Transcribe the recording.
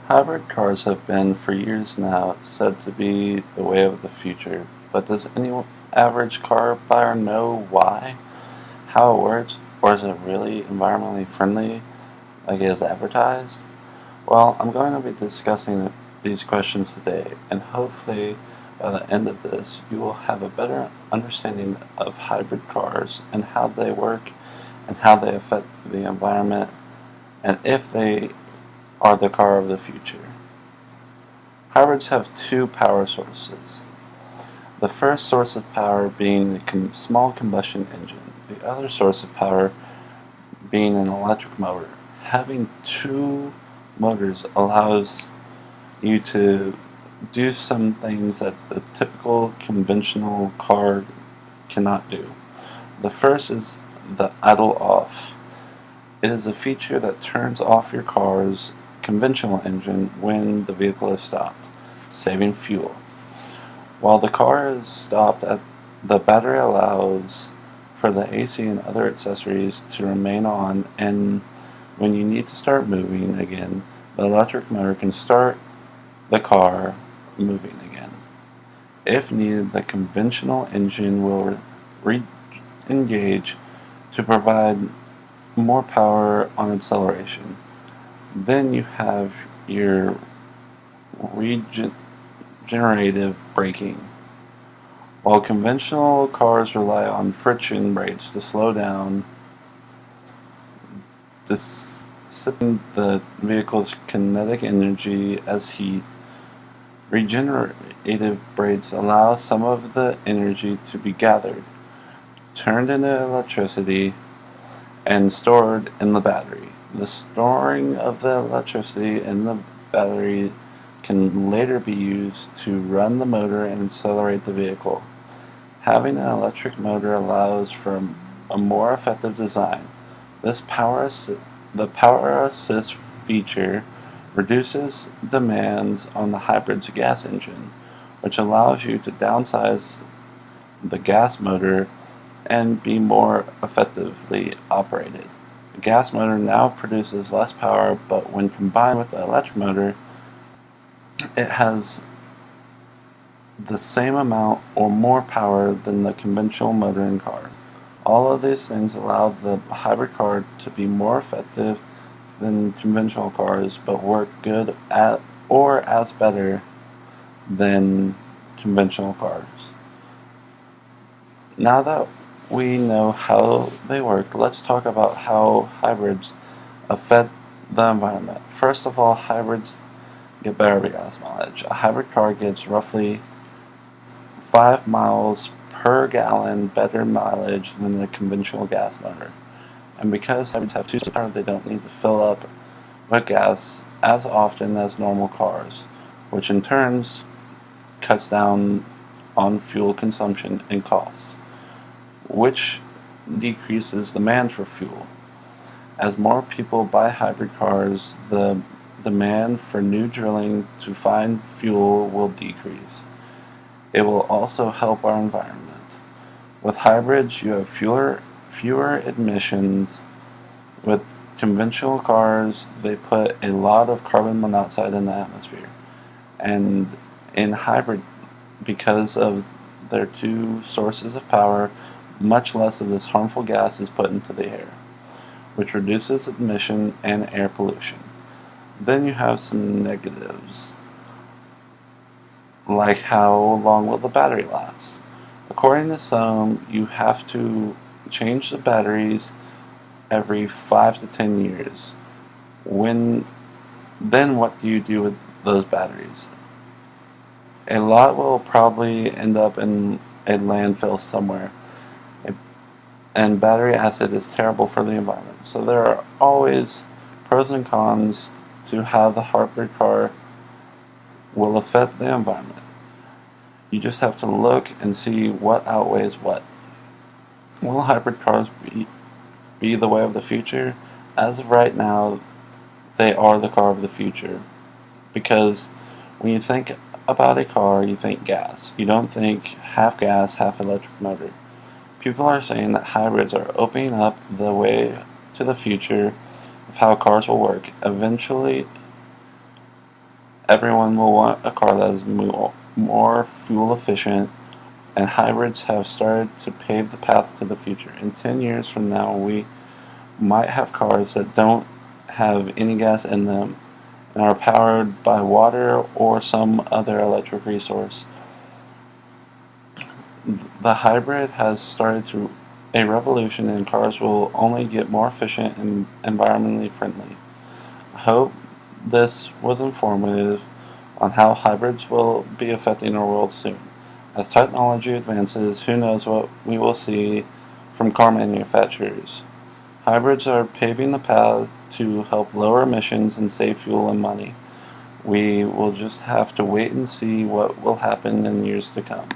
Hybrid cars have been for years now said to be the way of the future, but does any average car buyer know why, how it works, or is it really environmentally friendly like it is advertised? Well, I'm going to be discussing these questions today, and hopefully by the end of this, you will have a better understanding of hybrid cars and how they work and how they affect the environment and if they are the car of the future. Hybrids have two power sources. The first source of power being a small combustion engine, the other source of power being an electric motor. Having two motors allows you to do some things that the typical conventional car cannot do. The first is the idle off. It is a feature that turns off your car's conventional engine when the vehicle is stopped, saving fuel. While the car is stopped, the battery allows for the AC and other accessories to remain on, and when you need to start moving again, the electric motor can start the car moving again. If needed, the conventional engine will re-engage to provide more power on acceleration. Then you have your regenerative braking. While conventional cars rely on friction brakes to slow down, dissipating the vehicle's kinetic energy as heat, regenerative brakes allow some of the energy to be gathered, turned into electricity, and stored in the battery. The storing of the electricity in the battery can later be used to run the motor and accelerate the vehicle. Having an electric motor allows for a more effective design. The power assist feature reduces demands on the hybrid's gas engine, which allows you to downsize the gas motor and be more effectively operated. The gas motor now produces less power, but when combined with the electric motor, it has the same amount or more power than the conventional motoring car. All of these things allow the hybrid car to be more effective than conventional cars, but work good at or as better than conventional cars. Now that we know how they work, let's talk about how hybrids affect the environment. First of all, hybrids get better gas mileage. A hybrid car gets roughly 5 miles per gallon better mileage than the conventional gas motor. And because hybrids have two cars, they don't need to fill up with gas as often as normal cars, which in turn cuts down on fuel consumption and cost, which decreases demand for fuel. As more people buy hybrid cars, the demand for new drilling to find fuel will decrease. It will also help our environment. With hybrids, you have fewer emissions. With conventional cars, they put a lot of carbon monoxide in the atmosphere. And in hybrid, because of their two sources of power, much less of this harmful gas is put into the air, which reduces emission and air pollution. Then you have some negatives, like how long will the battery last? According to some, you have to change the batteries every 5 to 10 years. Then what do you do with those batteries? A lot will probably end up in a landfill somewhere. And battery acid is terrible for the environment. So there are always pros and cons to how the hybrid car will affect the environment. You just have to look and see what outweighs what. Will hybrid cars be the way of the future? As of right now, they are the car of the future. Because when you think about a car, you think gas. You don't think half gas, half electric motor. People are saying that hybrids are opening up the way to the future of how cars will work. Eventually, everyone will want a car that is more fuel efficient, and hybrids have started to pave the path to the future. In 10 years from now, we might have cars that don't have any gas in them and are powered by water or some other electric resource. The hybrid has started to a revolution, and cars will only get more efficient and environmentally friendly. I hope this was informative on how hybrids will be affecting our world soon. As technology advances, who knows what we will see from car manufacturers. Hybrids are paving the path to help lower emissions and save fuel and money. We will just have to wait and see what will happen in years to come.